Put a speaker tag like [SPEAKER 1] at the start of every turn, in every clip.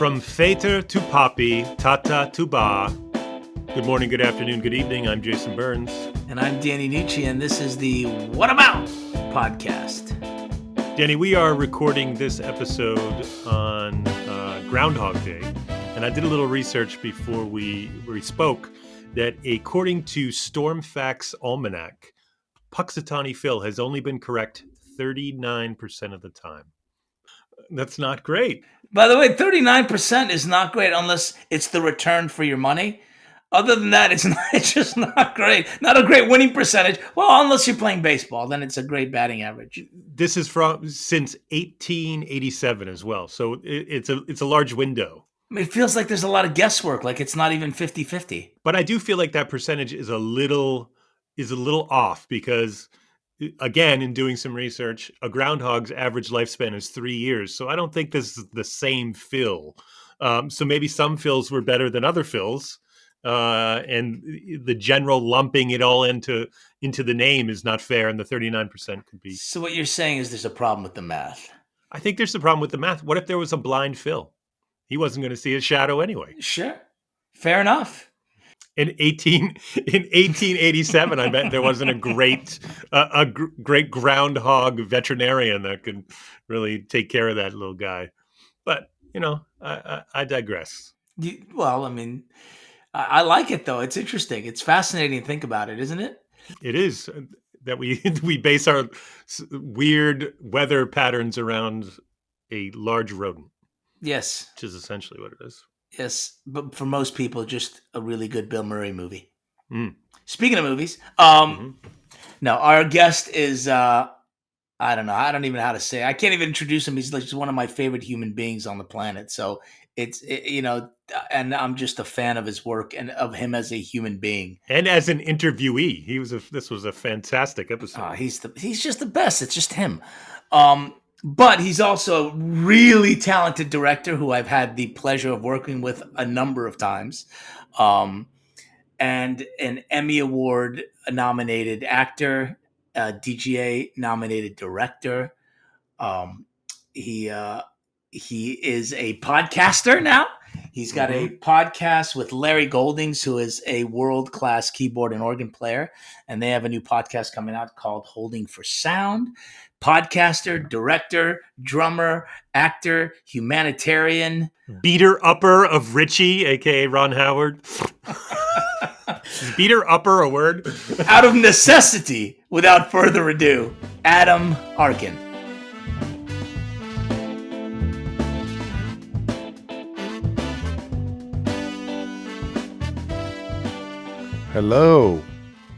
[SPEAKER 1] From Fater to Poppy, Tata to Ba. Good morning, good afternoon, good evening. I'm Jason Burns.
[SPEAKER 2] And I'm Danny Nucci, and this is the What About podcast.
[SPEAKER 1] Danny, we are recording this episode on Groundhog Day. And I did a little research before we spoke that according to Stormfacts Almanac, Puxatawny Phil has only been correct 39% of the time. That's not great.
[SPEAKER 2] By the way, 39% is not great unless it's the return for your money. Other than that, it's just not great. Not a great winning percentage. Well, unless you're playing baseball, then it's a great batting average.
[SPEAKER 1] This is from since 1887 as well. So it's a large window.
[SPEAKER 2] I mean, it feels like there's a lot of guesswork, like it's not even 50-50.
[SPEAKER 1] But I do feel like that percentage is a little off because, again, in doing some research, a groundhog's average lifespan is 3 years. So I don't think this is the same Phil. So maybe some Phils were better than other Phils. And the general lumping it all into the name is not fair. And the 39% could be.
[SPEAKER 2] So what you're saying is there's a problem with the math.
[SPEAKER 1] I think there's a problem with the math. What if there was a blind Phil? He wasn't going to see his shadow anyway.
[SPEAKER 2] Sure. Fair enough.
[SPEAKER 1] In 1887, I bet there wasn't a great groundhog veterinarian that could really take care of that little guy. But, I digress.
[SPEAKER 2] I like it, though. It's interesting. It's fascinating to think about it, isn't it?
[SPEAKER 1] It is that we base our weird weather patterns around a large rodent. Yes. Which is essentially what it is.
[SPEAKER 2] Yes, but for most people, just a really good Bill Murray movie.
[SPEAKER 1] Mm.
[SPEAKER 2] Speaking of movies, no, our guest is, I don't know. I don't even know how to say it. I can't even introduce him. He's like just one of my favorite human beings on the planet. So and I'm just a fan of his work and of him as a human being.
[SPEAKER 1] And as an interviewee, this was a fantastic episode.
[SPEAKER 2] He's just the best. It's just him. But he's also a really talented director who I've had the pleasure of working with a number of times. And an Emmy Award nominated actor, DGA nominated director. He is a podcaster now. He's got a podcast with Larry Goldings, who is a world-class keyboard and organ player. And they have a new podcast coming out called Holding for Sound. Podcaster, director, drummer, actor, humanitarian.
[SPEAKER 1] Beater-upper of Richie, a.k.a. Ron Howard. Is beater-upper a word?
[SPEAKER 2] Out of necessity, without further ado, Adam Arkin.
[SPEAKER 3] Hello.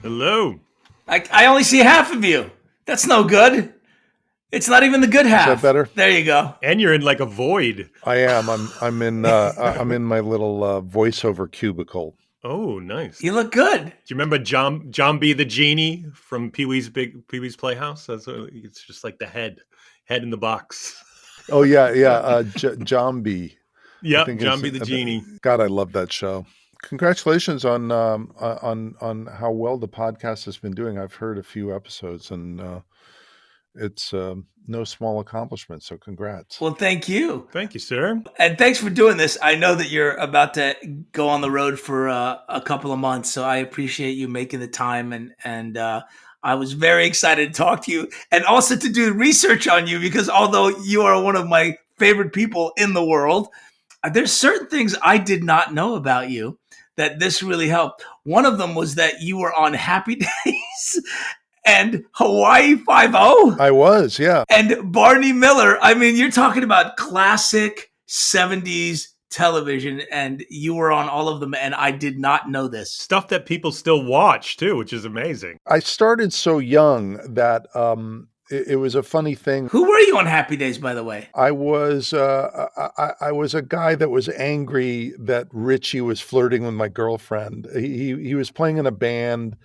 [SPEAKER 1] Hello.
[SPEAKER 2] I only see half of you. That's no good. It's not even the good half.
[SPEAKER 3] Is that better?
[SPEAKER 2] There you go.
[SPEAKER 1] And you're in like a void.
[SPEAKER 3] I am. I'm in. I'm in my little voiceover cubicle.
[SPEAKER 1] Oh, nice.
[SPEAKER 2] You look good.
[SPEAKER 1] Do you remember John B. the Genie from Pee-wee's Playhouse? It's just like the head in the box.
[SPEAKER 3] Oh yeah. John B.
[SPEAKER 1] Yeah, John B. the Genie.
[SPEAKER 3] God, I love that show. Congratulations on how well the podcast has been doing. I've heard a few episodes and. It's no small accomplishment, so congrats.
[SPEAKER 2] Well, thank you.
[SPEAKER 1] Thank you, sir.
[SPEAKER 2] And thanks for doing this. I know that you're about to go on the road for a couple of months, so I appreciate you making the time. And I was very excited to talk to you and also to do research on you because although you are one of my favorite people in the world, there's certain things I did not know about you that this really helped. One of them was that you were on Happy Days and Hawaii Five-0.
[SPEAKER 3] I was, yeah.
[SPEAKER 2] And Barney Miller. I mean, you're talking about classic 70s television, and you were on all of them, and I did not know this.
[SPEAKER 1] Stuff that people still watch, too, which is amazing.
[SPEAKER 3] I started so young that it was a funny thing.
[SPEAKER 2] Who were you on Happy Days, by the way?
[SPEAKER 3] I was I was a guy that was angry that Richie was flirting with my girlfriend. He was playing in a band.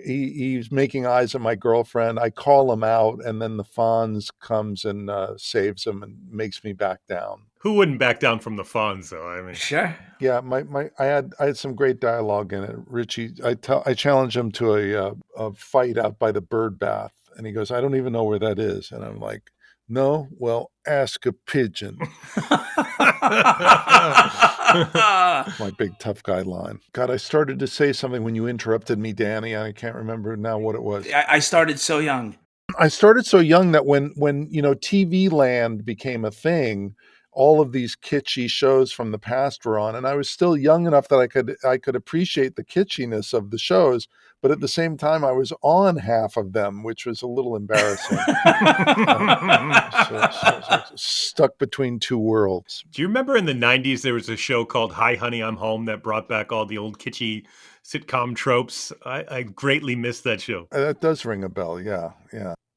[SPEAKER 3] He's making eyes at my girlfriend. I call him out, and then the Fonz comes and saves him and makes me back down.
[SPEAKER 1] Who wouldn't back down from the Fonz, though? I mean,
[SPEAKER 2] sure.
[SPEAKER 3] Yeah, I had some great dialogue in it. Richie, I challenged him to a fight out by the bird bath, and he goes, "I don't even know where that is," and I'm like, No? Well, ask a pigeon. My big tough guy line. God, I started to say something when you interrupted me, Danny. I can't remember now what it was.
[SPEAKER 2] I started so young.
[SPEAKER 3] I started so young that when TV Land became a thing, all of these kitschy shows from the past were on, and I was still young enough that I could appreciate the kitschiness of the shows, but at the same time, I was on half of them, which was a little embarrassing. So stuck between two worlds.
[SPEAKER 1] Do you remember in the 90s there was a show called Hi Honey, I'm Home that brought back all the old kitschy sitcom tropes? I greatly missed that show.
[SPEAKER 3] That does ring a bell. Yeah.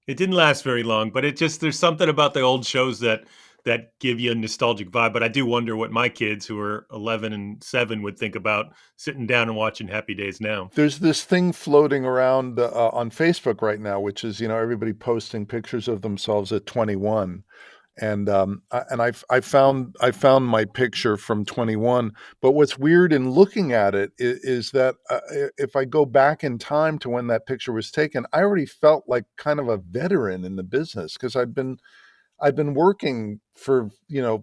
[SPEAKER 1] It didn't last very long, but there's something about the old shows that give you a nostalgic vibe. But I do wonder what my kids who are 11 and 7 would think about sitting down and watching Happy Days now.
[SPEAKER 3] There's this thing floating around on Facebook right now, which is, everybody posting pictures of themselves at 21. And I found my picture from 21. But what's weird in looking at it is that if I go back in time to when that picture was taken, I already felt like kind of a veteran in the business, because I'd been working for,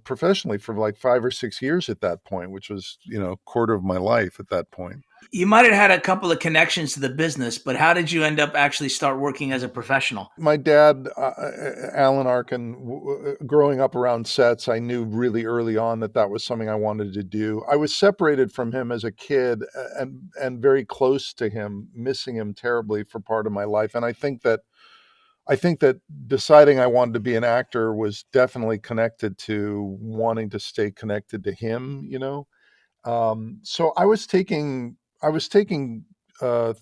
[SPEAKER 3] professionally for like 5 or 6 years at that point, which was, quarter of my life at that point.
[SPEAKER 2] You might have had a couple of connections to the business, but how did you end up actually start working as a professional?
[SPEAKER 3] My dad, Alan Arkin, growing up around sets, I knew really early on that was something I wanted to do. I was separated from him as a kid and very close to him, missing him terribly for part of my life. And I think that deciding I wanted to be an actor was definitely connected to wanting to stay connected to him, So I was taking uh,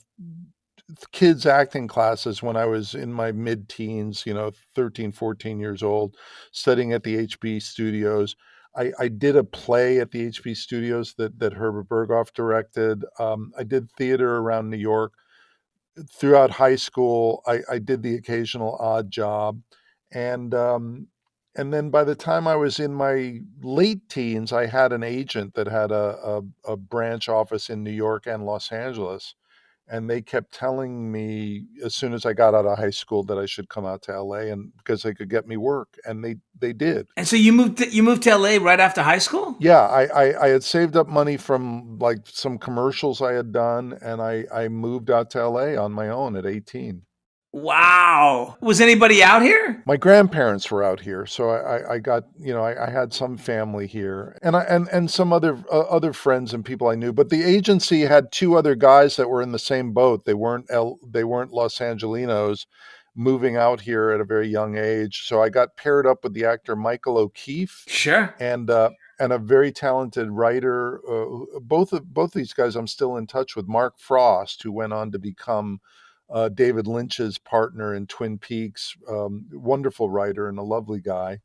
[SPEAKER 3] kids acting classes when I was in my mid-teens, 13, 14 years old, studying at the HB Studios. I did a play at the HB Studios that Herbert Berghoff directed. I did theater around New York. Throughout high school, I did the occasional odd job. And then by the time I was in my late teens, I had an agent that had a branch office in New York and Los Angeles. And they kept telling me as soon as I got out of high school that I should come out to LA, and because they could get me work, and they did.
[SPEAKER 2] And so you moved to LA right after high school?
[SPEAKER 3] Yeah, I had saved up money from like some commercials I had done, and I moved out to LA on my own at 18.
[SPEAKER 2] Wow. Was anybody out here?
[SPEAKER 3] My grandparents were out here, so I got, I had some family here, and some other friends and people I knew. But the agency had two other guys that were in the same boat. They weren't Los Angelinos, moving out here at a very young age. So I got paired up with the actor Michael O'Keefe.
[SPEAKER 2] Sure.
[SPEAKER 3] And a very talented writer. Both these guys I'm still in touch with. Mark Frost, who went on to become David Lynch's partner in Twin Peaks, wonderful writer and a lovely guy.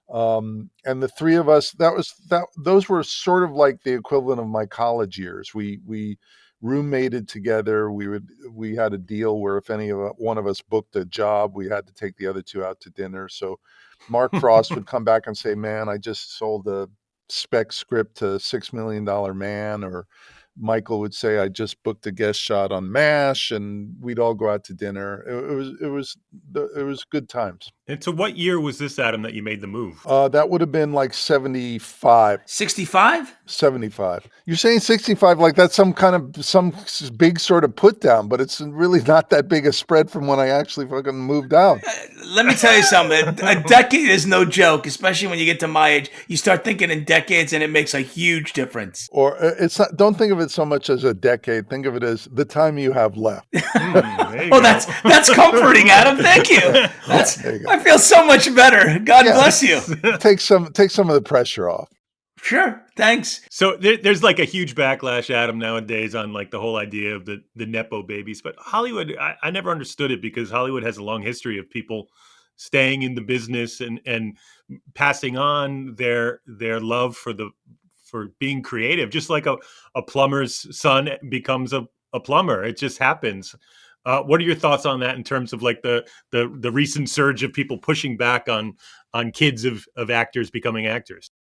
[SPEAKER 3] And the three of us, those were sort of like the equivalent of my college years. We roommated together. We had a deal where if one of us booked a job, we had to take the other two out to dinner. So Mark Frost would come back and say, "Man, I just sold a spec script to $6 million Man," or Michael would say, "I just booked a guest shot on MASH," and we'd all go out to dinner. It was good times.
[SPEAKER 1] And so what year was this, Adam, that you made the move?
[SPEAKER 3] That would have been like 75.
[SPEAKER 2] 65?
[SPEAKER 3] 75. You're saying 65 like that's some big sort of put down, but it's really not that big a spread from when I actually fucking moved out.
[SPEAKER 2] Let me tell you something. A decade is no joke, especially when you get to my age. You start thinking in decades, and it makes a huge difference.
[SPEAKER 3] Or it's not. Don't think of it so much as a decade. Think of it as the time you have left.
[SPEAKER 2] Oh, that's comforting, Adam. Thank you. I feel so much better. God bless you.
[SPEAKER 3] Take some of the pressure off.
[SPEAKER 2] Sure. Thanks.
[SPEAKER 1] So there's like a huge backlash, Adam, nowadays on like the whole idea of the Nepo babies. But Hollywood, I never understood it, because Hollywood has a long history of people staying in the business and passing on their love for being creative. Just like a plumber's son becomes a plumber. It just happens. What are your thoughts on that in terms of like the recent surge of people pushing back on kids of actors becoming actors?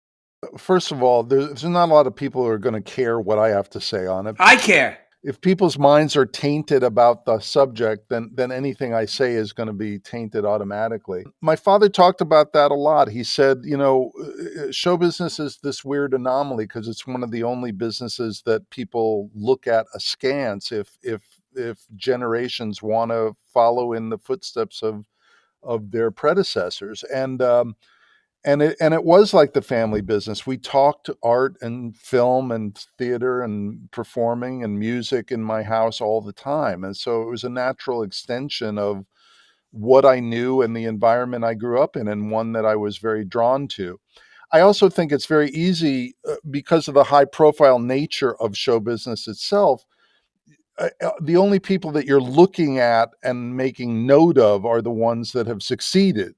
[SPEAKER 3] First of all, there's not a lot of people who are going to care what I have to say on it.
[SPEAKER 2] I care.
[SPEAKER 3] if people's minds are tainted about the subject, then anything I say is going to be tainted automatically. My father talked about that a lot. He said, show business is this weird anomaly because it's one of the only businesses that people look at askance if generations want to follow in the footsteps of their predecessors. And it was like the family business. We talked art and film and theater and performing and music in my house all the time. And so it was a natural extension of what I knew and the environment I grew up in, and one that I was very drawn to. I also think it's very easy because of the high profile nature of show business itself. The only people that you're looking at and making note of are the ones that have succeeded.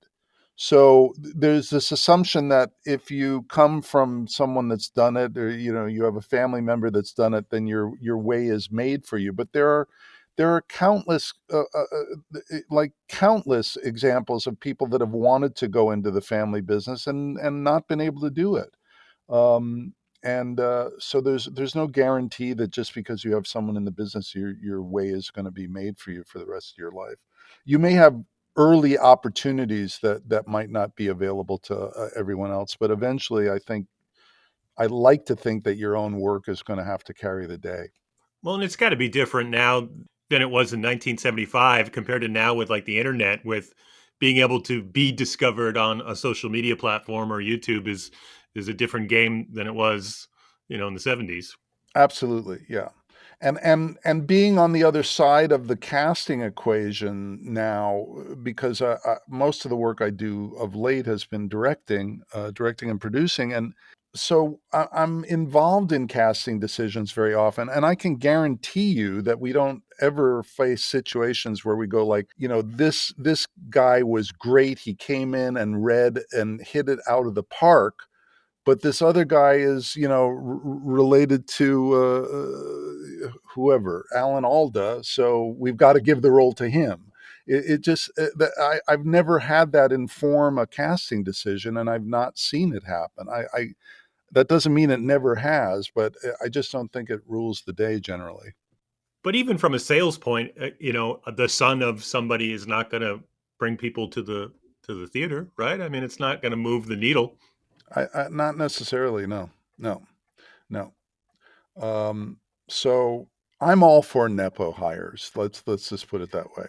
[SPEAKER 3] So there's this assumption that if you come from someone that's done it, or you have a family member that's done it, then your way is made for you. But there are countless like countless examples of people that have wanted to go into the family business and not been able to do it. Um, and so there's no guarantee that just because you have someone in the business, your way is going to be made for you for the rest of your life. You may have early opportunities that might not be available to everyone else, but eventually, I like to think that your own work is going to have to carry the day.
[SPEAKER 1] Well, and it's got to be different now than it was in 1975 compared to now with like the internet, with being able to be discovered on a social media platform or YouTube is a different game than it was, in the 70s.
[SPEAKER 3] Absolutely, yeah. And being on the other side of the casting equation now, because most of the work I do of late has been directing and producing, and so I'm involved in casting decisions very often, and I can guarantee you that we don't ever face situations where we go like, this guy was great, he came in and read and hit it out of the park, but this other guy is, related to whoever, Alan Alda, so we've got to give the role to him. It just I've never had that inform a casting decision, and I've not seen it happen. I That doesn't mean it never has, but I just don't think it rules the day generally.
[SPEAKER 1] But even from a sales point, the son of somebody is not going to bring people to the theater, right? I mean, it's not going to move the needle.
[SPEAKER 3] Not necessarily. No, no, no. Um, so I'm all for nepo hires. Let's just put it that way.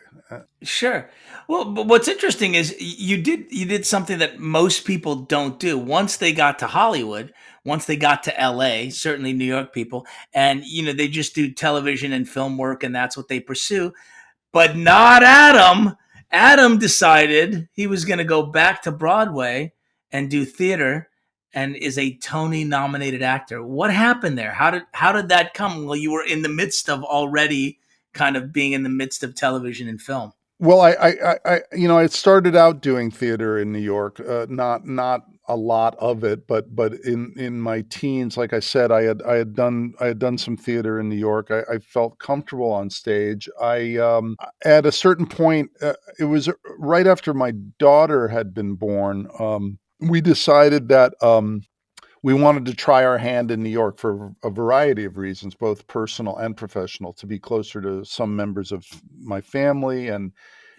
[SPEAKER 2] Sure. Well, but what's interesting is you did something that most people don't do. Once they got to Hollywood, once they got to LA, certainly New York people, and they just do television and film work and that's what they pursue. But not Adam. Adam decided he was going to go back to Broadway and do theater and is a Tony nominated actor. What happened there? How did that come? Well, you were in the midst of already kind of being in the midst of television and film.
[SPEAKER 3] Well, I started out doing theater in New York, not a lot of it, but in my teens, like I said, I had done some theater in New York. I felt comfortable on stage. At a certain point, it was right after my daughter had been born. We decided that we wanted to try our hand in New York for a variety of reasons, both personal and professional, to be closer to some members of my family. And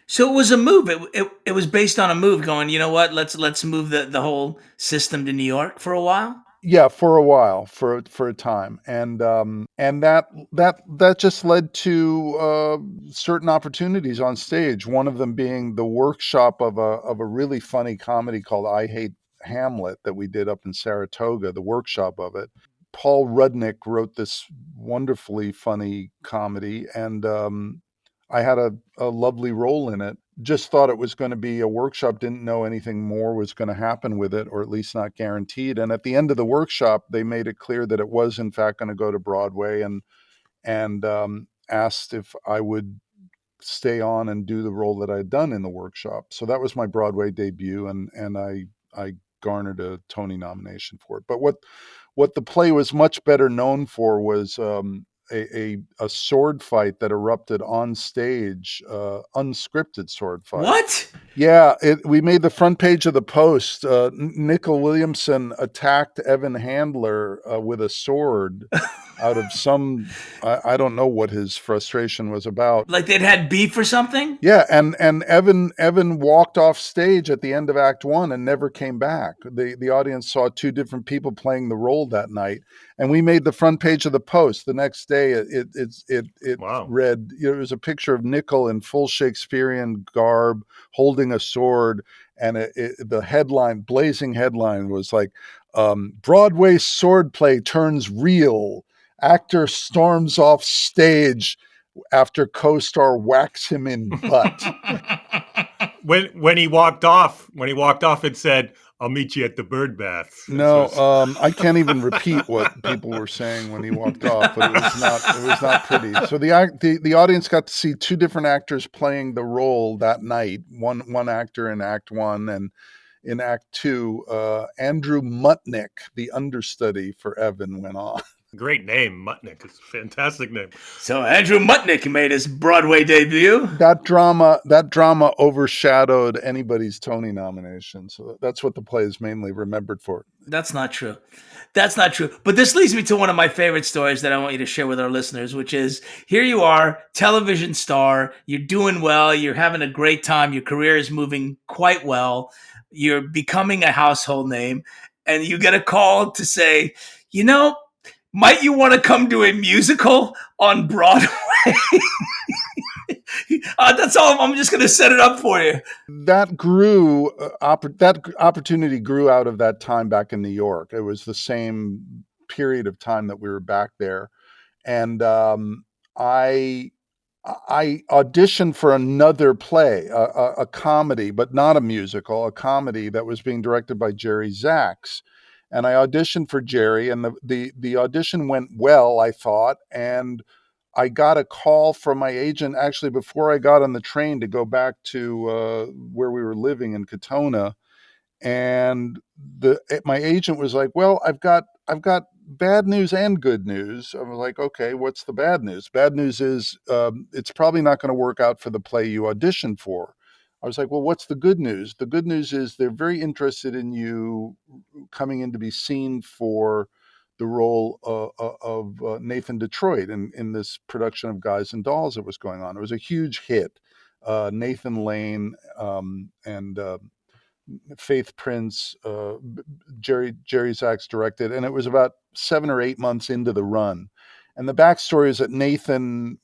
[SPEAKER 2] So it was a move. It was based on a move. Going, you know what? Let's move the whole system to New York for a while.
[SPEAKER 3] yeah, for a while, for a time, and that just led to certain opportunities on stage. One of them being the workshop of a really funny comedy called "I Hate Hamlet" that we did up in Saratoga. The workshop of it. Paul Rudnick wrote this wonderfully funny comedy, and I had a lovely role in it. Just thought it was going to be a workshop, didn't know anything more was going to happen with it, or at least not guaranteed. And at the end of the workshop, they made it clear that it was in fact going to go to Broadway, and asked if I would stay on and do the role that I had done in the workshop. So that was my Broadway debut, and I garnered a Tony nomination for it. But what the play was much better known for was a sword fight that erupted on stage, unscripted sword fight.
[SPEAKER 2] What?
[SPEAKER 3] Yeah, we made the front page of the Post. Nickel Williamson attacked Evan Handler with a sword out of some, I don't know what his frustration was about.
[SPEAKER 2] Like they'd had beef or something?
[SPEAKER 3] Yeah, and Evan walked off stage at the end of Act One and never came back. The audience saw two different people playing the role that night, and we made the front page of the Post the next day. It
[SPEAKER 1] Wow.
[SPEAKER 3] read, it was a picture of Nickel in full Shakespearean garb holding a sword, and the headline, blazing headline, was like, Broadway swordplay turns real. Actor storms off stage after co-star whacks him in butt.
[SPEAKER 1] When he walked off, it said, "I'll meet you at the bird bath."
[SPEAKER 3] No, I can't even repeat what people were saying when he walked off, but it was not pretty. So the audience got to see two different actors playing the role that night. One actor in Act One, and in Act Two, Andrew Mutnick, the understudy for Evan, went on.
[SPEAKER 1] Great name, Mutnick. It's a fantastic name.
[SPEAKER 2] So Andrew Mutnick made his Broadway debut.
[SPEAKER 3] That drama overshadowed anybody's Tony nomination. So that's what the play is mainly remembered for.
[SPEAKER 2] That's not true. That's not true. But this leads me to one of my favorite stories that I want you to share with our listeners, which is, here you are, television star, you're doing well, you're having a great time, your career is moving quite well, you're becoming a household name, and you get a call to say, might you want to come do a musical on Broadway? That's all. I'm just going to set it up for you.
[SPEAKER 3] That grew. That opportunity grew out of that time back in New York. It was the same period of time that we were back there, and I auditioned for another play, a comedy, but not a musical, a comedy that was being directed by Jerry Zaks. And I auditioned for Jerry, and the audition went well, I thought, and I got a call from my agent actually before I got on the train to go back to where we were living in Katona, and my agent was like, "Well, I've got bad news and good news." I was like, "Okay, what's the bad news?" Bad news is it's probably not going to work out for the play you auditioned for. I was like, "Well, what's the good news?" The good news is they're very interested in you coming in to be seen for the role of Nathan Detroit in this production of Guys and Dolls that was going on. It was a huge hit. Nathan Lane and Faith Prince, Jerry Zaks directed, and it was about 7 or 8 months into the run. And the backstory is that Nathan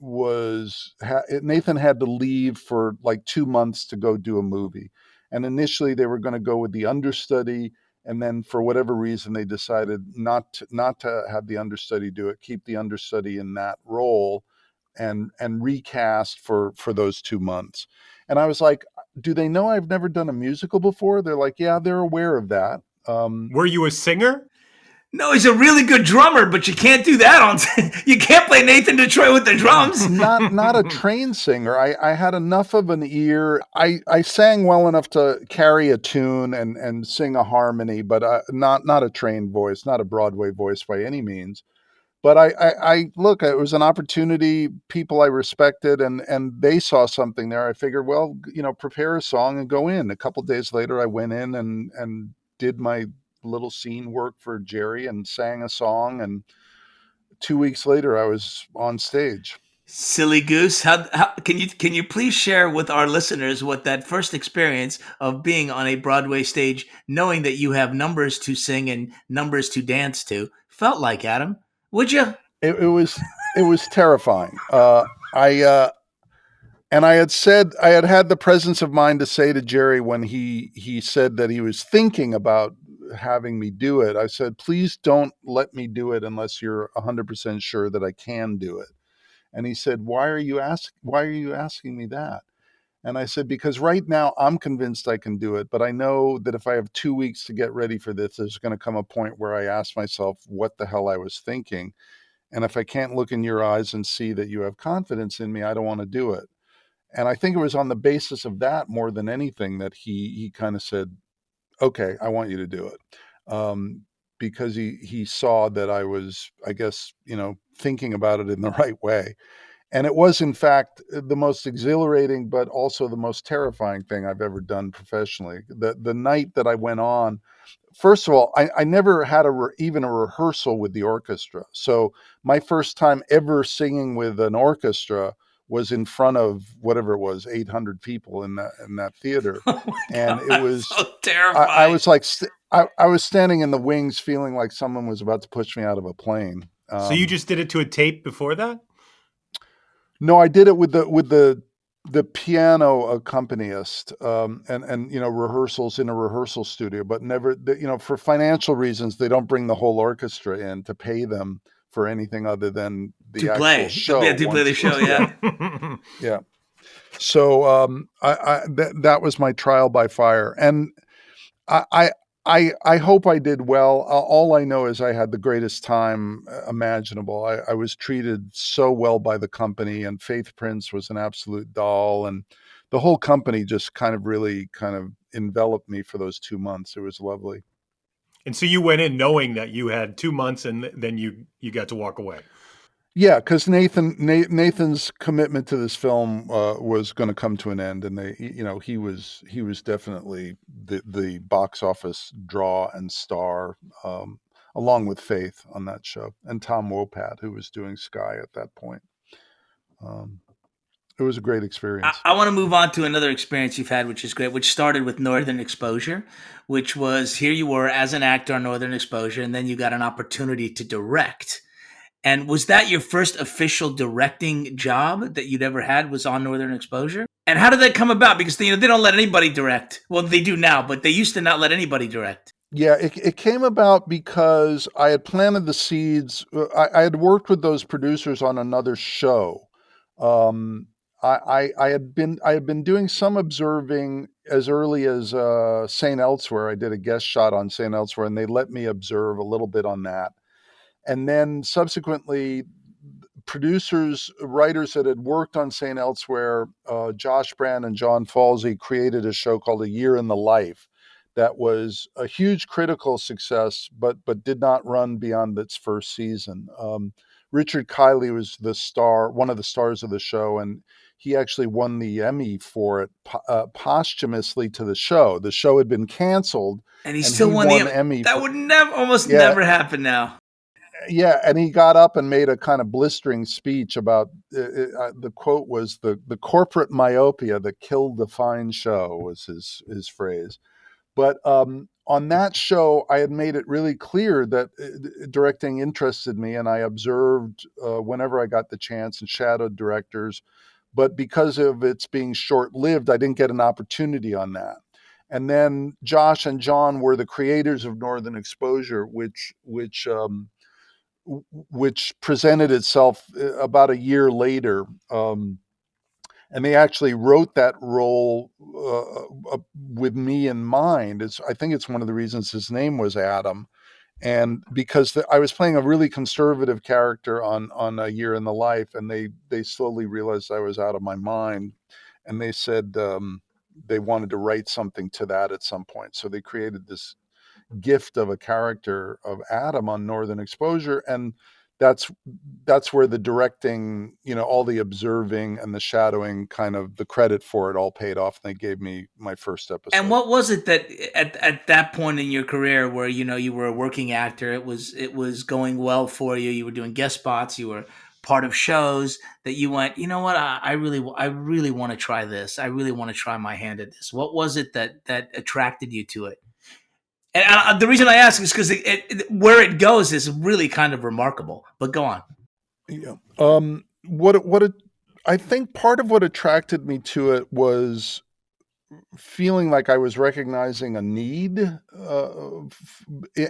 [SPEAKER 3] had to leave for like 2 months to go do a movie. And initially they were going to go with the understudy, and then for whatever reason they decided not to have the understudy do it, keep the understudy in that role, and recast for those 2 months. And I was like, do they know I've never done a musical before? They're like, yeah, they're aware of that.
[SPEAKER 1] Were you a singer?
[SPEAKER 2] No, he's a really good drummer, but you can't do that you can't play Nathan Detroit with the drums.
[SPEAKER 3] Not a trained singer. I had enough of an ear. I sang well enough to carry a tune and sing a harmony, but not a trained voice, not a Broadway voice by any means. But I look, it was an opportunity, people I respected, and they saw something there. I figured, well, prepare a song and go in. A couple of days later, I went in and did my little scene work for Jerry and sang a song. And 2 weeks later, I was on stage.
[SPEAKER 2] Silly goose. How can you please share with our listeners what that first experience of being on a Broadway stage, knowing that you have numbers to sing and numbers to dance to, felt like, Adam? Would you?
[SPEAKER 3] It was terrifying. I had the presence of mind to say to Jerry when he said that he was thinking about having me do it. I said, please don't let me do it unless you're 100% sure that I can do it. And he said, why are you asking me that? And I said, because right now I'm convinced I can do it, but I know that if I have 2 weeks to get ready for this, there's going to come a point where I ask myself what the hell I was thinking. And if I can't look in your eyes and see that you have confidence in me, I don't want to do it. And I think it was on the basis of that more than anything that he kind of said, okay, I want you to do it. because he saw that I was, I guess, thinking about it in the right way. And it was, in fact, the most exhilarating, but also the most terrifying thing I've ever done professionally. The night that I went on, first of all, I never had even a rehearsal with the orchestra. So my first time ever singing with an orchestra was in front of whatever it was, 800 people in that theater.
[SPEAKER 2] Oh my
[SPEAKER 3] And it
[SPEAKER 2] God,
[SPEAKER 3] was,
[SPEAKER 2] so
[SPEAKER 3] I
[SPEAKER 2] terrifying.
[SPEAKER 3] was like, I was standing in the wings feeling like someone was about to push me out of a plane.
[SPEAKER 1] So you just did it to a tape before that?
[SPEAKER 3] No, I did it with the piano accompanist, and rehearsals in a rehearsal studio, but never, for financial reasons, they don't bring the whole orchestra in to pay them for anything other than
[SPEAKER 2] To
[SPEAKER 3] the actual
[SPEAKER 2] play, to,
[SPEAKER 3] show.
[SPEAKER 2] yeah, to play
[SPEAKER 3] Once,
[SPEAKER 2] the show,
[SPEAKER 3] yeah,
[SPEAKER 2] yeah.
[SPEAKER 3] yeah. So that was my trial by fire, and I, I I hope I did well. All I know is I had the greatest time imaginable. I was treated so well by the company, and Faith Prince was an absolute doll, and the whole company just really kind of enveloped me for those 2 months. It was lovely.
[SPEAKER 1] And so you went in knowing that you had 2 months, and then you got to walk away.
[SPEAKER 3] Yeah, because Nathan's commitment to this film was going to come to an end, and he was definitely the box office draw and star, along with Faith on that show, and Tom Wopat, who was doing Sky at that point. Um, it was a great experience.
[SPEAKER 2] I want to move on to another experience you've had, which is great, which started with Northern Exposure, which was here you were as an actor on Northern Exposure, and then you got an opportunity to direct. And was that your first official directing job that you'd ever had, was on Northern Exposure? And how did that come about? Because they don't let anybody direct. Well, they do now, but they used to not let anybody direct.
[SPEAKER 3] Yeah, it came about because I had planted the seeds. I had worked with those producers on another show. Um, I had been doing some observing as early as Saint Elsewhere. I did a guest shot on Saint Elsewhere, and they let me observe a little bit on that. And then subsequently, producers, writers that had worked on St. Elsewhere, Josh Brand and John Falsey, created a show called A Year in the Life that was a huge critical success, but did not run beyond its first season. Richard Kiley was the star, one of the stars of the show, and he actually won the Emmy for it posthumously to the show. The show had been canceled,
[SPEAKER 2] And he
[SPEAKER 3] and
[SPEAKER 2] still
[SPEAKER 3] he
[SPEAKER 2] won the
[SPEAKER 3] won
[SPEAKER 2] Emmy.
[SPEAKER 3] Emmy
[SPEAKER 2] That
[SPEAKER 3] for,
[SPEAKER 2] would never, almost
[SPEAKER 3] yeah,
[SPEAKER 2] never happen now.
[SPEAKER 3] yeah, and he got up and made a kind of blistering speech about the quote was the corporate myopia that killed the fine show, was his phrase. But on that show, I had made it really clear that directing interested me, and I observed whenever I got the chance and shadowed directors. But because of its being short lived, I didn't get an opportunity on that. And then Josh and John were the creators of Northern Exposure, which presented itself about a year later. And they actually wrote that role with me in mind. I think it's one of the reasons his name was Adam. And because I was playing a really conservative character on A Year in the Life, and they slowly realized I was out of my mind, and they said they wanted to write something to that at some point. So they created this gift of a character of Adam on Northern Exposure, and that's that's where the directing, all the observing and the shadowing, kind of the credit for it all paid off. And they gave me my first
[SPEAKER 2] And
[SPEAKER 3] episode.
[SPEAKER 2] what was it that at that point in your career where you were a working actor, it was going well for you, you were doing guest spots, you were part of shows, that you went, you know what, I really want to try this. I really want to try my hand at this. What was it that attracted you to it? And the reason I ask is because where it goes is really kind of remarkable. But go on.
[SPEAKER 3] Yeah. I think part of what attracted me to it was feeling like I was recognizing a need,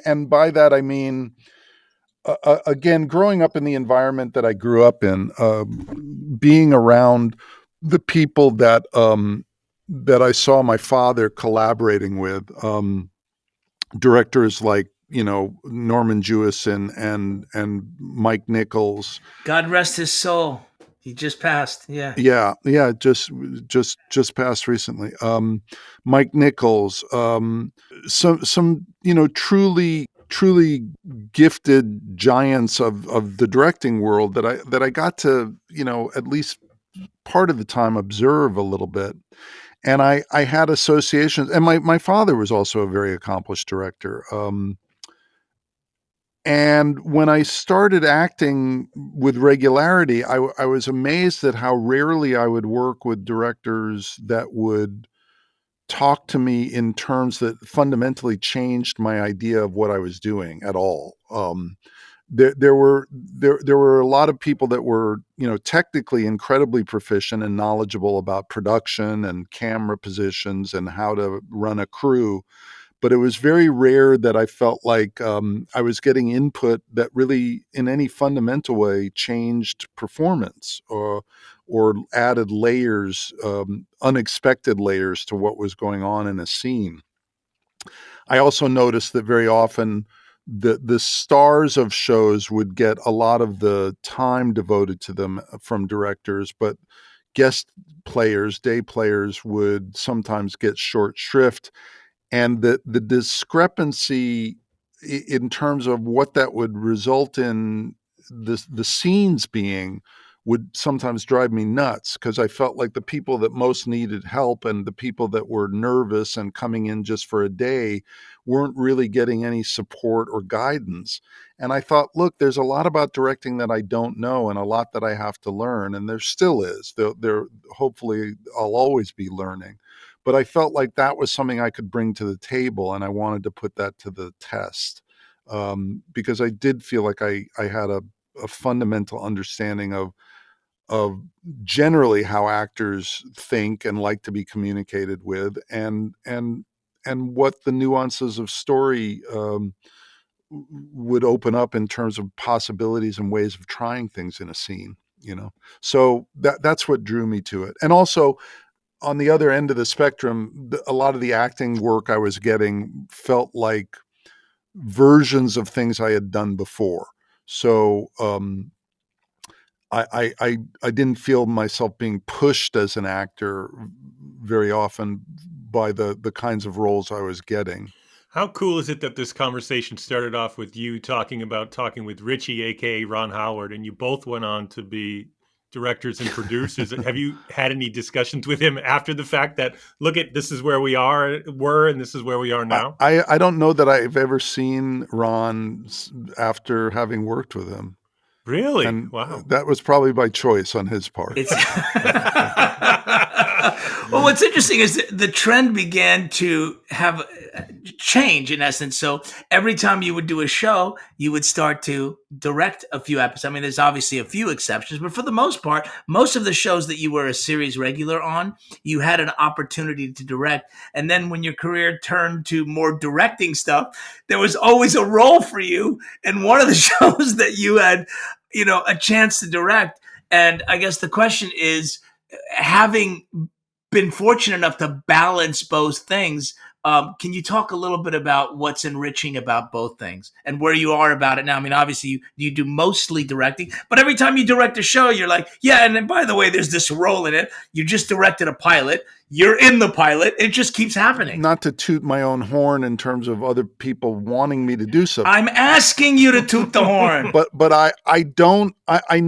[SPEAKER 3] and by that I mean, again, growing up in the environment that I grew up in, being around the people that I saw my father collaborating with, directors like Norman Jewison and Mike Nichols.
[SPEAKER 2] God rest his soul. He just passed. Yeah.
[SPEAKER 3] Yeah, just passed recently. Mike Nichols, some truly truly gifted giants of the directing world that I got to, at least part of the time observe a little bit. And I had associations, and my father was also a very accomplished director. And when I started acting with regularity, I was amazed at how rarely I would work with directors that would talk to me in terms that fundamentally changed my idea of what I was doing at all. There were a lot of people that were, technically incredibly proficient and knowledgeable about production and camera positions and how to run a crew, but it was very rare that I felt like I was getting input that really, in any fundamental way, changed performance or added layers, unexpected layers to what was going on in a scene. I also noticed that very often the stars of shows would get a lot of the time devoted to them from directors, but guest players, day players, would sometimes get short shrift, and the discrepancy in terms of what that would result in the scenes being would sometimes drive me nuts, because I felt like the people that most needed help and the people that were nervous and coming in just for a day weren't really getting any support or guidance. And I thought, look, there's a lot about directing that I don't know and a lot that I have to learn, and there still is. There hopefully I'll always be learning. But I felt like that was something I could bring to the table, and I wanted to put that to the test, because I did feel like I had a fundamental understanding of generally how actors think and like to be communicated with, and what the nuances of story would open up in terms of possibilities and ways of trying things in a scene. So that's what drew me to it. And also, on the other end of the spectrum, a lot of the acting work I was getting felt like versions of things I had done before. So I didn't feel myself being pushed as an actor very often by the kinds of roles I was getting.
[SPEAKER 1] How cool is it that this conversation started off with you talking about talking with Richie, aka Ron Howard, and you both went on to be directors and producers? Have you had any discussions with him after the fact that, look, at this is where were and this is where we are now?
[SPEAKER 3] I don't know that I've ever seen Ron after having worked with him.
[SPEAKER 1] Really?
[SPEAKER 3] And
[SPEAKER 1] Wow.
[SPEAKER 3] that was probably by choice on his part.
[SPEAKER 2] Well, what's interesting is that the trend began to have change, in essence. So every time you would do a show, you would start to direct a few episodes. I mean, there's obviously a few exceptions, but for the most part, most of the shows that you were a series regular on, you had an opportunity to direct. And then when your career turned to more directing stuff, there was always a role for you in one of the shows that you had, a chance to direct. And I guess the question is, having been fortunate enough to balance both things, can you talk a little bit about what's enriching about both things and where you are about it now? I mean, obviously you do mostly directing, but every time you direct a show, you're like, yeah, and then by the way, there's this role in it. You just directed a pilot. You're in the pilot. It just keeps happening.
[SPEAKER 3] Not to toot my own horn in terms of other people wanting me to do something.
[SPEAKER 2] I'm asking you to toot the horn.
[SPEAKER 3] But I have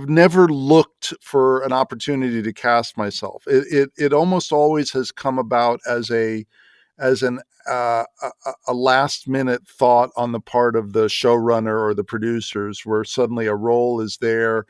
[SPEAKER 3] never looked for an opportunity to cast myself. It almost always has come about as a last minute thought on the part of the showrunner or the producers, where suddenly a role is there.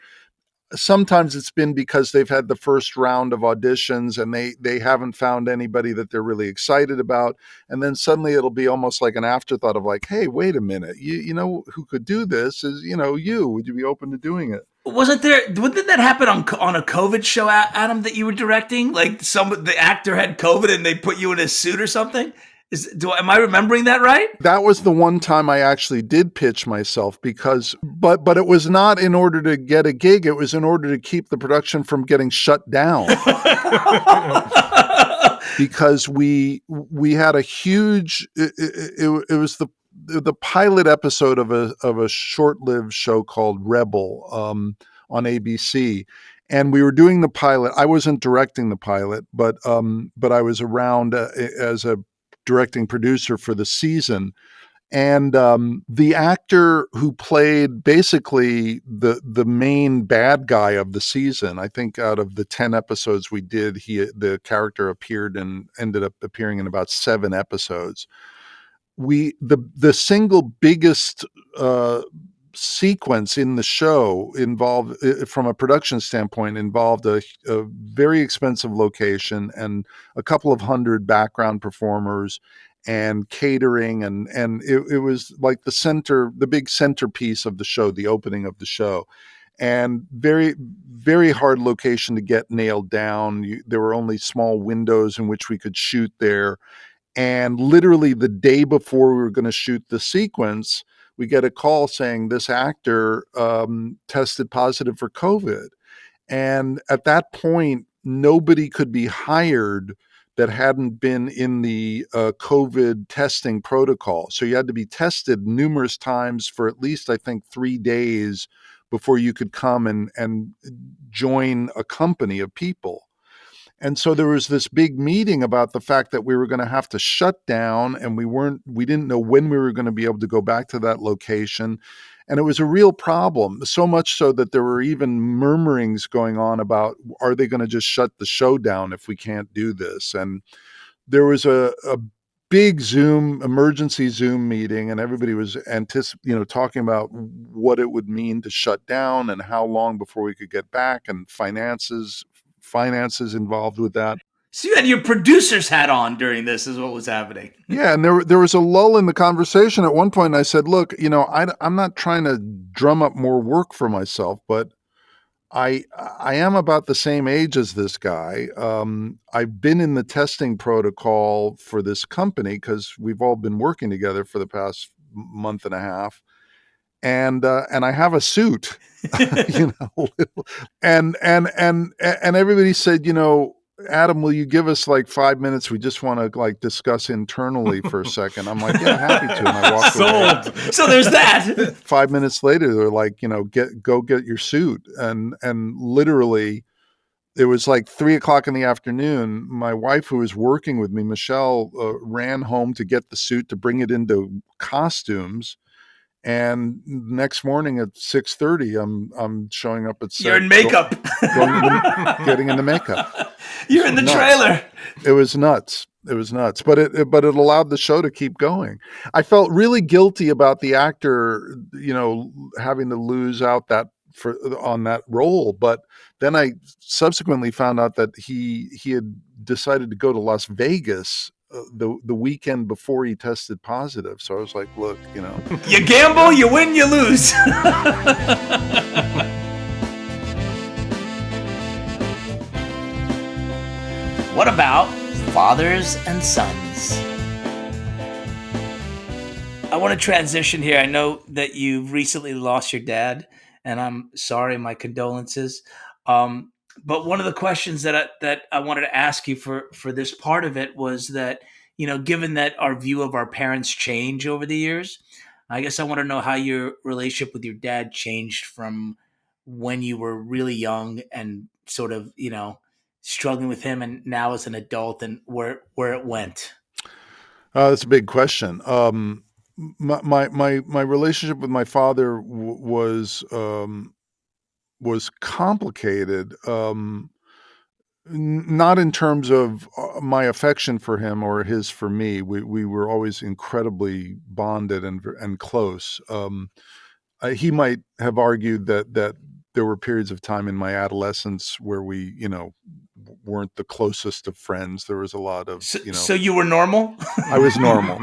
[SPEAKER 3] Sometimes it's been because they've had the first round of auditions and they haven't found anybody that they're really excited about. And then suddenly it'll be almost like an afterthought of like, hey, wait a minute, you know who could do this is, would you be open to doing it?
[SPEAKER 2] Didn't that happen on a COVID show, Adam, that you were directing? Like the actor had COVID and they put you in a suit or something? Am I remembering that right?
[SPEAKER 3] That was the one time I actually did pitch myself, but it was not in order to get a gig. It was in order to keep the production from getting shut down. Because we had a huge, it was the pilot episode of a short-lived show called Rebel on ABC. And we were doing the pilot. I wasn't directing the pilot, but I was around as a directing producer for the season. And the actor who played basically the main bad guy of the season, I think out of the 10 episodes we did, the character ended up appearing in about 7 episodes. The single biggest sequence in the show involved, from a production standpoint, involved a very expensive location and a couple of hundred background performers and catering, and it was like the big centerpiece of the show, the opening of the show, and very, very hard location to get nailed down. There were only small windows in which we could shoot there, and literally the day before we were going to shoot the sequence, we get a call saying this actor tested positive for COVID. And at that point, nobody could be hired that hadn't been in the COVID testing protocol. So you had to be tested numerous times for at least, I think, 3 days before you could come and join a company of people. And so there was this big meeting about the fact that we were going to have to shut down, and we didn't know when we were going to be able to go back to that location. And it was a real problem, so much so that there were even murmurings going on about, are they going to just shut the show down if we can't do this? And there was a big emergency Zoom meeting, and everybody was talking about what it would mean to shut down and how long before we could get back, and finances involved with that.
[SPEAKER 2] So you had your producer's hat on during this, is what was happening.
[SPEAKER 3] Yeah, and there was a lull in the conversation at one point. And I said, "Look, I'm not trying to drum up more work for myself, but I am about the same age as this guy. I've been in the testing protocol for this company because we've all been working together for the past month and a half, and I have a suit, and everybody said, Adam, will you give us like 5 minutes? We just want to like discuss internally for a second. I'm like, yeah, happy to. And I walked away.
[SPEAKER 2] So there's that.
[SPEAKER 3] 5 minutes later, they're like, go get your suit. And literally it was like 3:00 in the afternoon. My wife, who was working with me, Michelle, ran home to get the suit, to bring it into costumes. And next morning at 6:30, I'm showing up at set.
[SPEAKER 2] You're in makeup.
[SPEAKER 3] Getting into makeup.
[SPEAKER 2] You're in the trailer.
[SPEAKER 3] It was nuts. But it allowed the show to keep going. I felt really guilty about the actor, having to lose out on that role. But then I subsequently found out that he had decided to go to Las Vegas the weekend before he tested positive. So I was like, look,
[SPEAKER 2] you gamble, you win, you lose. What about fathers and sons? I want to transition here. I know that you've recently lost your dad, and I'm sorry, my condolences. But one of the questions that I wanted to ask you for this part of it was that, given that our view of our parents change over the years, I guess I want to know how your relationship with your dad changed from when you were really young and sort of, struggling with him, and now as an adult, and where it went.
[SPEAKER 3] That's a big question. My relationship with my father was complicated. Not in terms of my affection for him or his for me. We were always incredibly bonded and close. He might have argued that there were periods of time in my adolescence where we, weren't the closest of friends. There was a lot of,
[SPEAKER 2] So you were normal?
[SPEAKER 3] I was normal,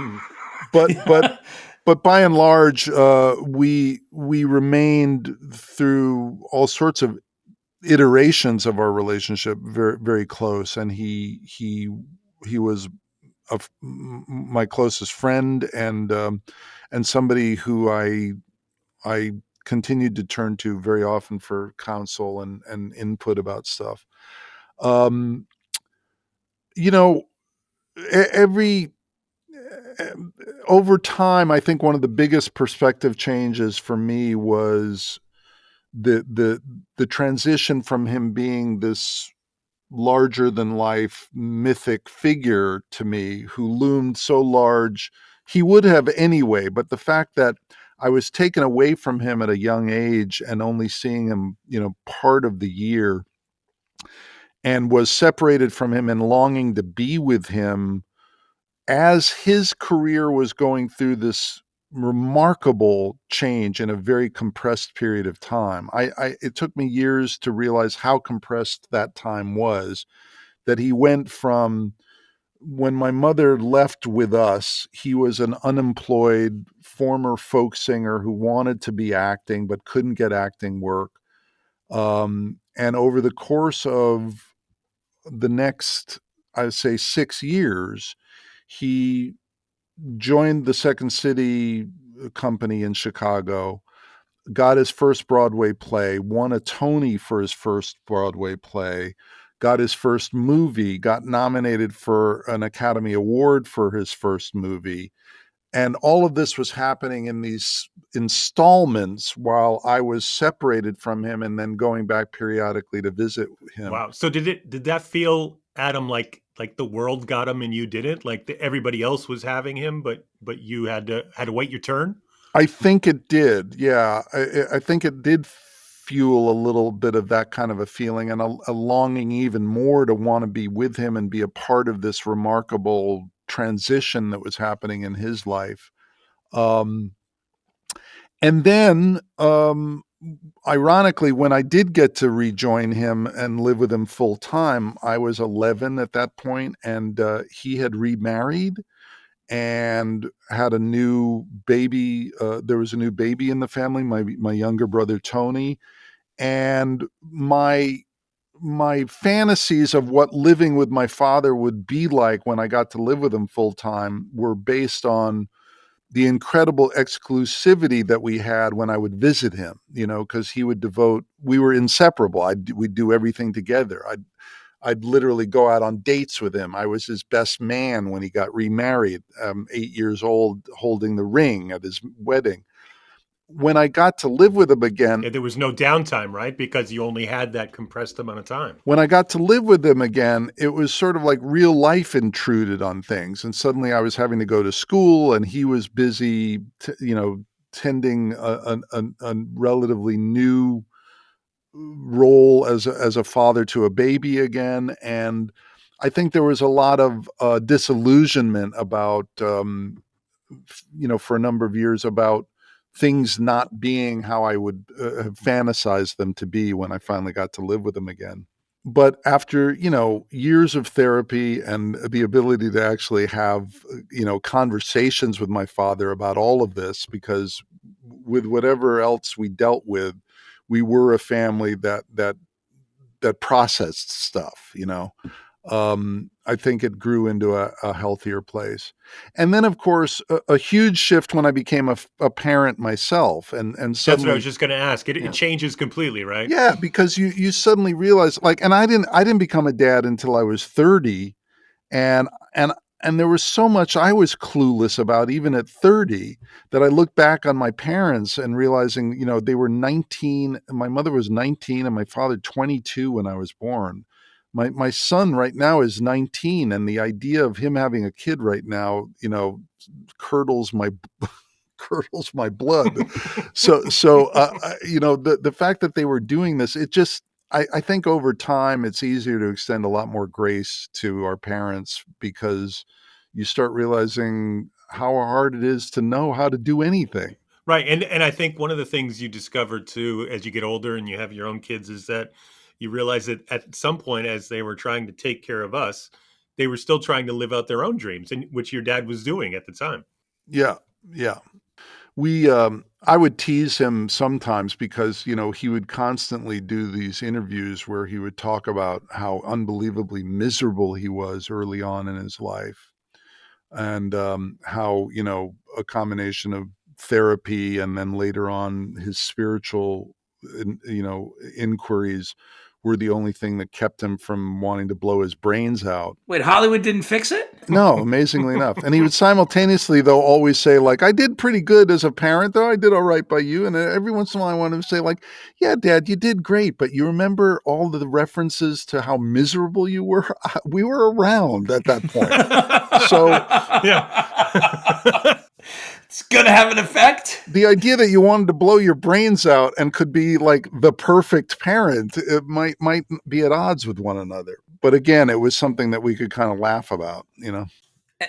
[SPEAKER 3] but by and large, we remained through all sorts of iterations of our relationship very, very close. And he was my closest friend, and somebody who I continued to turn to very often for counsel and input about stuff. Every over time, I think one of the biggest perspective changes for me was the transition from him being this larger than life mythic figure to me, who loomed so large He would have anyway, but the fact that I was taken away from him at a young age and only seeing him, part of the year, and was separated from him and longing to be with him as his career was going through this remarkable change in a very compressed period of time. It took me years to realize how compressed that time was, that he went from when my mother left with us, he was an unemployed former folk singer who wanted to be acting but couldn't get acting work. And over the course of the next, I would say, 6 years, he joined the Second City company in Chicago, got his first Broadway play, won a Tony for his first Broadway play, got his first movie, got nominated for an Academy Award for his first movie. And all of this was happening in these installments while I was separated from him and then going back periodically to visit him.
[SPEAKER 1] Wow. So did that feel, Adam, like the world got him and you didn't? Like everybody else was having him, but you had to wait your turn?
[SPEAKER 3] I think it did. Yeah. I think it did fuel a little bit of that kind of a feeling, and a longing even more to want to be with him and be a part of this remarkable transition that was happening in his life. And then, ironically, when I did get to rejoin him and live with him full time, I was 11 at that point, and he had remarried and had a new baby. There was a new baby in the family, my younger brother Tony, and my fantasies of what living with my father would be like when I got to live with him full time were based on the incredible exclusivity that we had when I would visit him, because he would we were inseparable. We'd do everything together. I'd literally go out on dates with him. I was his best man when he got remarried, 8 years old, holding the ring at his wedding. When I got to live with him again,
[SPEAKER 1] there was no downtime, right? Because you only had that compressed amount of time.
[SPEAKER 3] When I got to live with him again, it was sort of like real life intruded on things. And suddenly I was having to go to school and he was busy, tending a relatively new role as a father to a baby again. And I think there was a lot of disillusionment about, for a number of years about things not being how I would have fantasized them to be when I finally got to live with him again. But after, years of therapy and the ability to actually have, conversations with my father about all of this, because with whatever else we dealt with, we were a family that processed stuff, I think it grew into a healthier place. And then, of course, a huge shift when I became a parent myself. And suddenly,
[SPEAKER 1] that's what I was just going to ask. It changes completely, right?
[SPEAKER 3] Yeah, because you suddenly realize, and I didn't become a dad until I was 30, and there was so much I was clueless about even at 30 that I look back on my parents and realizing, they were 19. My mother was 19 and my father 22 when I was born. My son right now is 19, and the idea of him having a kid right now, curdles my blood. So the fact that they were doing this, it just, I think over time it's easier to extend a lot more grace to our parents, because you start realizing how hard it is to know how to do anything.
[SPEAKER 1] Right. And I think one of the things you discover too, as you get older and you have your own kids, is that you realize that at some point, as they were trying to take care of us, they were still trying to live out their own dreams, and which your dad was doing at the time.
[SPEAKER 3] Yeah. Yeah. I would tease him sometimes because, he would constantly do these interviews where he would talk about how unbelievably miserable he was early on in his life, and how, a combination of therapy and then later on his spiritual, inquiries were the only thing that kept him from wanting to blow his brains out.
[SPEAKER 2] Wait, Hollywood didn't fix it?
[SPEAKER 3] No, amazingly enough. And he would simultaneously, though, always say, like, I did pretty good as a parent, though. I did all right by you. And every once in a while I want him to say, like, yeah, Dad, you did great. But you remember all the references to how miserable you were? We were around at that point. So,
[SPEAKER 1] yeah.
[SPEAKER 2] going to have an effect.
[SPEAKER 3] The idea that you wanted to blow your brains out and could be like the perfect parent, it might be at odds with one another. But again, it was something that we could kind of laugh about, you know.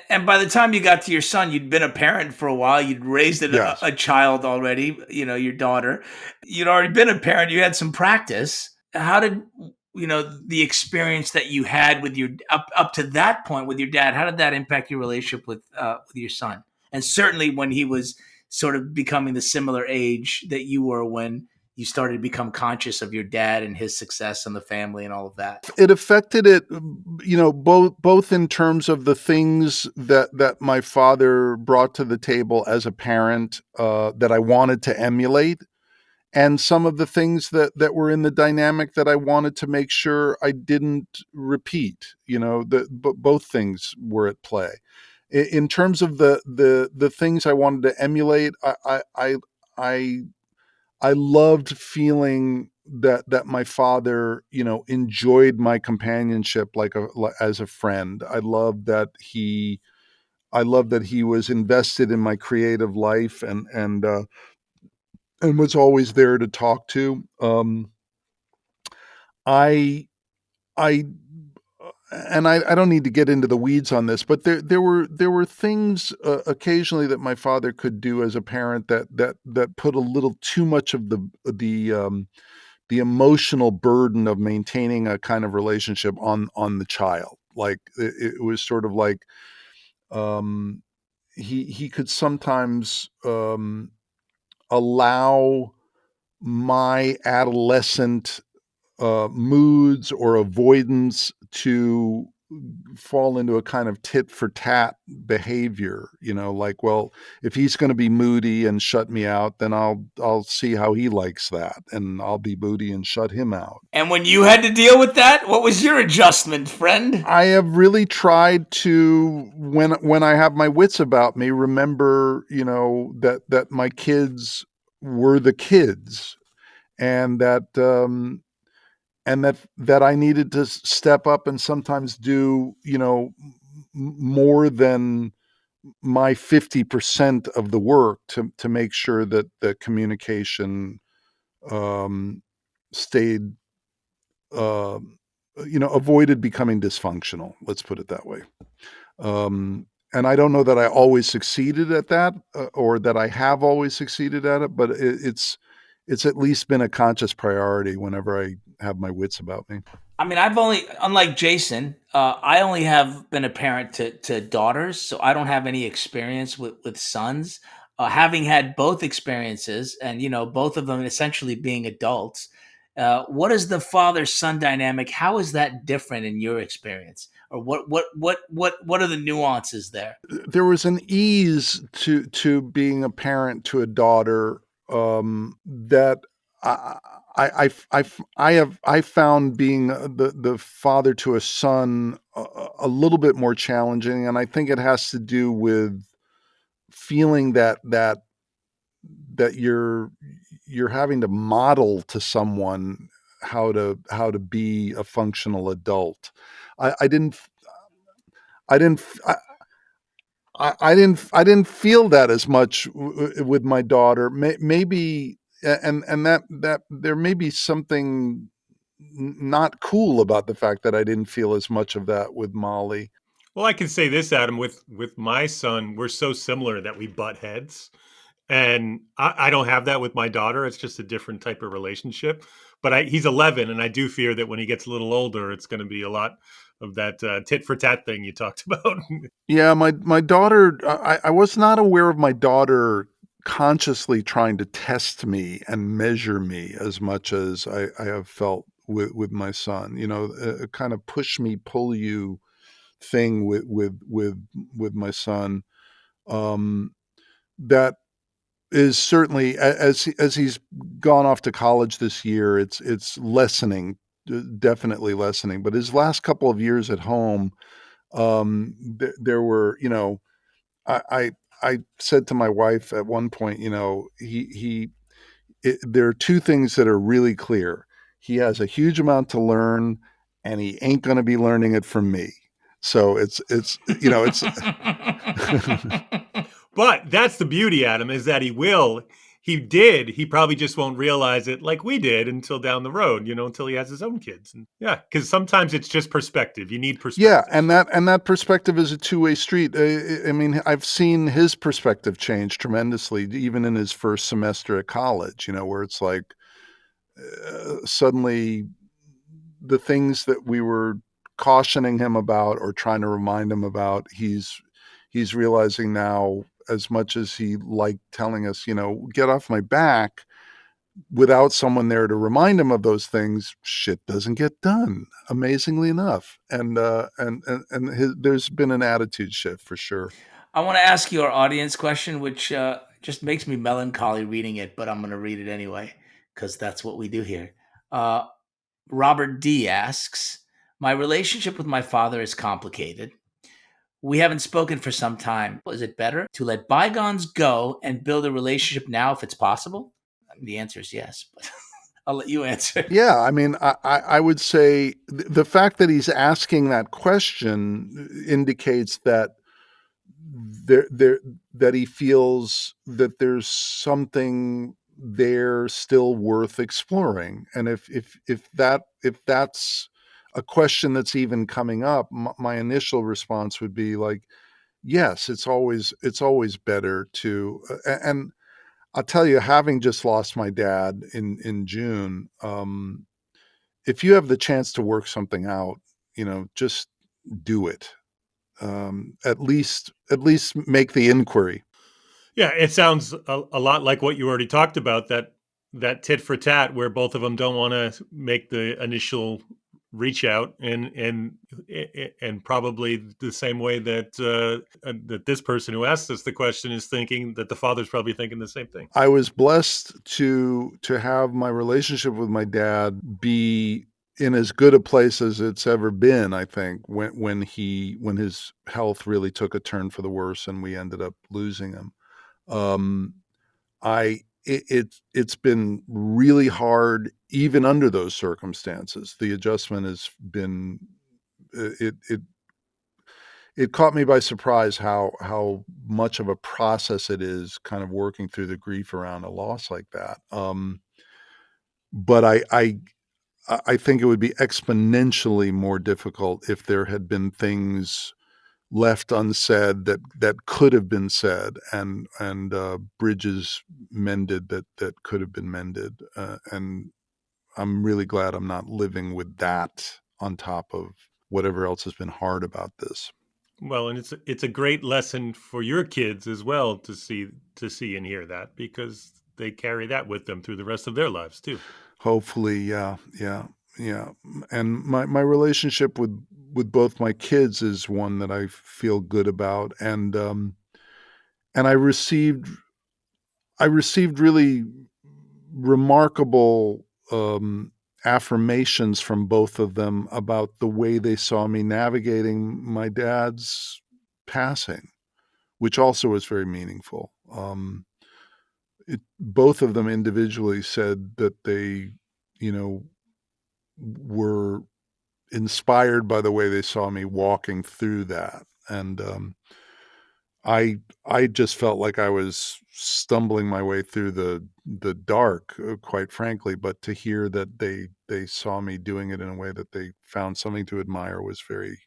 [SPEAKER 2] And by the time you got to your son, you'd been a parent for a while. You'd raised
[SPEAKER 3] Yes.
[SPEAKER 2] a child already, your daughter. You'd already been a parent. You had some practice. How did, the experience that you had with your, up to that point with your dad, how did that impact your relationship with your son? And certainly when he was sort of becoming the similar age that you were when you started to become conscious of your dad and his success and the family and all of that.
[SPEAKER 3] It affected it, both in terms of the things that my father brought to the table as a parent, that I wanted to emulate, and some of the things that were in the dynamic that I wanted to make sure I didn't repeat. Both things were at play. In terms of the things I wanted to emulate, I loved feeling that my father, enjoyed my companionship as a friend. I loved that he was invested in my creative life and was always there to talk to. I I I don't need to get into the weeds on this, but there were things occasionally that my father could do as a parent that put a little too much of the emotional burden of maintaining a kind of relationship on the child. Like it was sort of like, um, he could sometimes, allow my adolescent moods or avoidance to fall into a kind of tit for tat behavior, like, well, if he's going to be moody and shut me out, then I'll see how he likes that, and I'll be moody and shut him out.
[SPEAKER 2] And when you had to deal with that, what was your adjustment, friend?
[SPEAKER 3] I have really tried to, when I have my wits about me, remember, that my kids were the kids, and that I needed to step up and sometimes do, more than my 50% of the work to make sure that the communication, stayed, uh, avoided becoming dysfunctional. Let's put it that way. And I don't know that I always succeeded at that, or that I have always succeeded at it, but it's at least been a conscious priority whenever I have my wits about me.
[SPEAKER 2] I mean, unlike Jason, I only have been a parent to daughters, so I don't have any experience with sons. Having had both experiences, and both of them essentially being adults, what is the father son dynamic? How is that different in your experience, or what are the nuances there?
[SPEAKER 3] There was an ease to being a parent to a daughter, that I found being the father to a son a little bit more challenging, and I think it has to do with feeling that you're having to model to someone how to be a functional adult. I didn't I didn't I didn't feel that as much with my daughter. Maybe, and that there may be something not cool about the fact that I didn't feel as much of that with Molly.
[SPEAKER 1] Well, I can say this, Adam, with my son, we're so similar that we butt heads. And I don't have that with my daughter. It's just a different type of relationship. But he's 11, and I do fear that when he gets a little older, it's going to be a lot of that tit for tat thing you talked about.
[SPEAKER 3] Yeah, my daughter. I was not aware of my daughter consciously trying to test me and measure me as much as I have felt with my son. A kind of push me, pull you thing with my son. Um, that is certainly, as he's gone off to college this year, it's lessening, definitely lessening. But his last couple of years at home, there were, I, I I said to my wife at one point, there are two things that are really clear. He has a huge amount to learn, and he ain't going to be learning it from me. So it's
[SPEAKER 1] But that's the beauty, Adam, is that he will. He did. He probably just won't realize it like we did until down the road, until he has his own kids. And yeah, because sometimes it's just perspective. You need perspective.
[SPEAKER 3] Yeah, and that perspective is a two-way street. I mean, I've seen his perspective change tremendously, even in his first semester at college. Where it's like suddenly the things that we were cautioning him about or trying to remind him about, he's realizing now, as much as he liked telling us, get off my back, without someone there to remind him of those things, shit doesn't get done, amazingly enough. And there's been an attitude shift for sure.
[SPEAKER 2] I want to ask you our audience question, which just makes me melancholy reading it, but I'm going to read it anyway because that's what we do here. Robert D asks, my relationship with my father is complicated. We haven't spoken for some time. Is it better to let bygones go and build a relationship now if it's possible? The answer is yes, but I'll let you answer.
[SPEAKER 3] Yeah, I mean, I would say the fact that he's asking that question indicates that that he feels that there's something there still worth exploring. And if that's a question that's even coming up, my initial response would be like, yes, it's always better to, and I'll tell you, having just lost my dad in June, if you have the chance to work something out, just do it. At least make the inquiry.
[SPEAKER 1] Yeah, it sounds a lot like what you already talked about, that tit for tat, where both of them don't want to make the initial reach out, and probably the same way that that this person who asked us the question is thinking, that the father's probably thinking the same thing.
[SPEAKER 3] I was blessed to have my relationship with my dad be in as good a place as it's ever been. I think when his health really took a turn for the worse and we ended up losing him. It's been really hard even under those circumstances. The adjustment has been it caught me by surprise how much of a process it is, kind of working through the grief around a loss like that. But I think it would be exponentially more difficult if there had been things left unsaid that could have been said, and bridges mended that could have been mended. And I'm really glad I'm not living with that on top of whatever else has been hard about this.
[SPEAKER 1] Well, and it's a great lesson for your kids as well to see and hear that, because they carry that with them through the rest of their lives too.
[SPEAKER 3] Hopefully, yeah. And my relationship with both my kids is one that I feel good about, and I received really remarkable affirmations from both of them about the way they saw me navigating my dad's passing, which also was very meaningful. Both of them individually said that they, were inspired by the way they saw me walking through that. And I just felt like I was stumbling my way through the dark, quite frankly. But to hear that they saw me doing it in a way that they found something to admire was very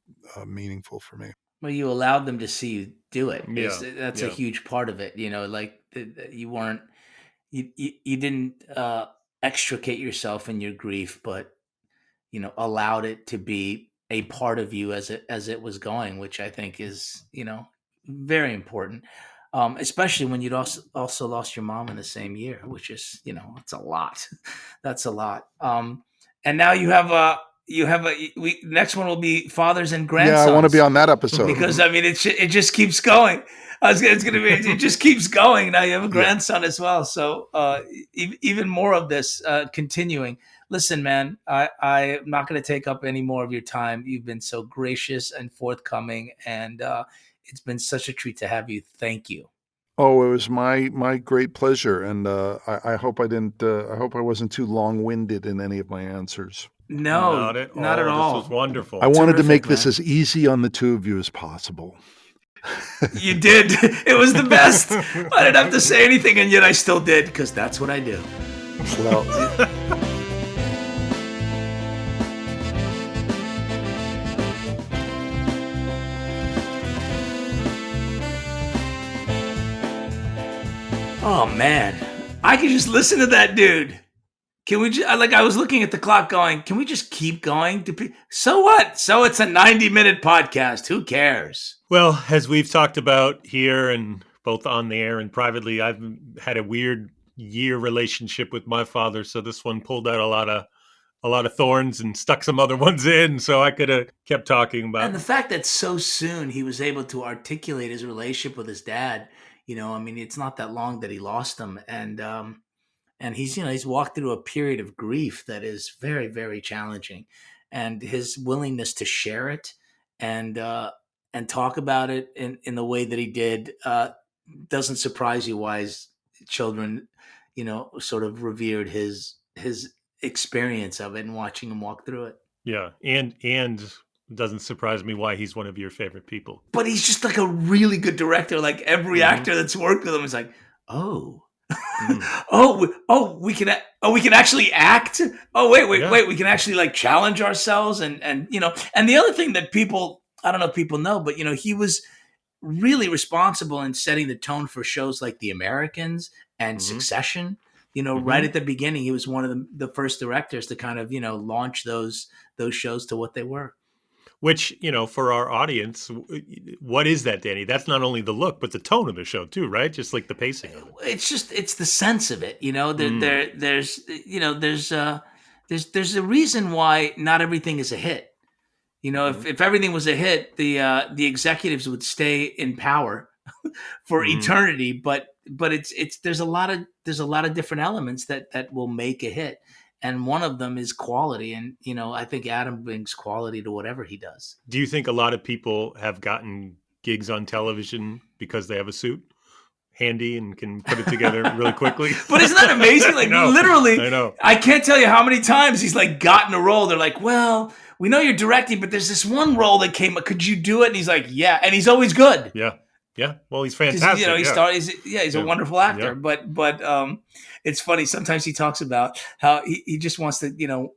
[SPEAKER 3] meaningful for me.
[SPEAKER 2] Well, you allowed them to see you do it. That's a
[SPEAKER 1] Yeah.
[SPEAKER 2] huge part of it. Like you weren't, you didn't extricate yourself in your grief, but allowed it to be a part of you as it was going, which I think is very important, especially when you'd also lost your mom in the same year, which is it's a lot. That's a lot. And now you have a next one will be fathers and grandsons.
[SPEAKER 3] Yeah, I want to be on that episode
[SPEAKER 2] because I mean it just keeps going. It's gonna be it just keeps going. Now you have a grandson as well, so even more of this continuing. Listen, man, I'm not going to take up any more of your time. You've been so gracious and forthcoming, and it's been such a treat to have you. Thank you.
[SPEAKER 3] Oh, it was my great pleasure, and I hope I didn't. I hope I wasn't too long-winded in any of my answers.
[SPEAKER 2] No, not at all.
[SPEAKER 1] This was wonderful.
[SPEAKER 3] I wanted to make
[SPEAKER 2] Terrific,
[SPEAKER 3] this
[SPEAKER 2] man.
[SPEAKER 3] as easy on the two of you as possible.
[SPEAKER 2] You did. It was the best. I didn't have to say anything, and yet I still did, because that's what I do.
[SPEAKER 3] Well,
[SPEAKER 2] Oh man, I could just listen to that dude. Can we just, like, I was looking at the clock going, can we just keep going? So what? So it's a 90-minute podcast. Who cares?
[SPEAKER 1] Well, as we've talked about here and both on the air and privately, I've had a weird year relationship with my father, so this one pulled out a lot of thorns and stuck some other ones in, so I could have kept talking about.
[SPEAKER 2] And the fact that so soon he was able to articulate his relationship with his dad, I mean, it's not that long that he lost him, and he's walked through a period of grief that is very, very challenging, and his willingness to share it and talk about it in the way that he did doesn't surprise you why his children sort of revered his experience of it and watching him walk through it.
[SPEAKER 1] Yeah, and it doesn't surprise me why he's one of your favorite people.
[SPEAKER 2] But he's just like a really good director. Like every actor that's worked with him is like, oh, we can actually act. Oh, wait, we can actually like challenge ourselves, and and the other thing that I don't know if people know, but he was really responsible in setting the tone for shows like The Americans and Succession. Right at the beginning, he was one of the first directors to kind of launch those shows to what they were.
[SPEAKER 1] Which, for our audience, what is that, Danny? That's not only the look, but the tone of the show too, right? Just like the pacing of it.
[SPEAKER 2] It's the sense of it. There's a reason why not everything is a hit. If everything was a hit, the executives would stay in power for eternity. But there's a lot of different elements that will make a hit. And one of them is quality. And, I think Adam brings quality to whatever he does.
[SPEAKER 1] Do you think a lot of people have gotten gigs on television because they have a suit handy and can put it together really quickly?
[SPEAKER 2] But isn't that amazing? Like, literally,
[SPEAKER 1] I know.
[SPEAKER 2] I can't tell you how many times he's like gotten a role. They're like, well, we know you're directing, but there's this one role that came up. Could you do it? And he's like, yeah. And he's always good.
[SPEAKER 1] Yeah. Yeah. Well, he's fantastic.
[SPEAKER 2] He's a wonderful actor. Yeah. But it's funny. Sometimes he talks about how he just wants to,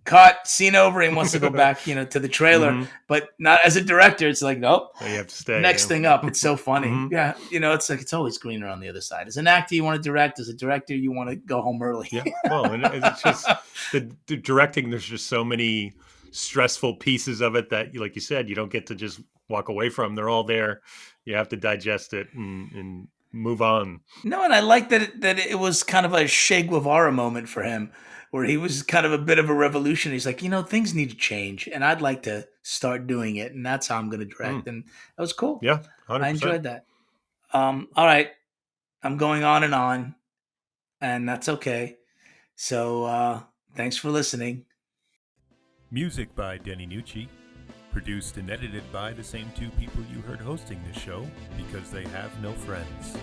[SPEAKER 2] cut, scene over, and wants to go back, to the trailer. But not as a director. It's like, nope.
[SPEAKER 1] You have to stay.
[SPEAKER 2] Next thing up. It's so funny. Yeah. It's like, it's always greener on the other side. As an actor, you want to direct. As a director, you want to go home early.
[SPEAKER 1] Yeah. Well, and it's just the directing. There's just so many stressful pieces of it that, like you said, you don't get to just walk away from. They're all there. You have to digest it and move on.
[SPEAKER 2] No, and I like that it was kind of a Che Guevara moment for him, where he was kind of a bit of a revolution. He's like, things need to change, and I'd like to start doing it, and that's how I'm going to direct. And that was cool.
[SPEAKER 1] Yeah, 100%.
[SPEAKER 2] I enjoyed that. All right, I'm going on, and that's okay. So thanks for listening.
[SPEAKER 1] Music by Denny Nucci. Produced and edited by the same two people you heard hosting this show, because they have no friends.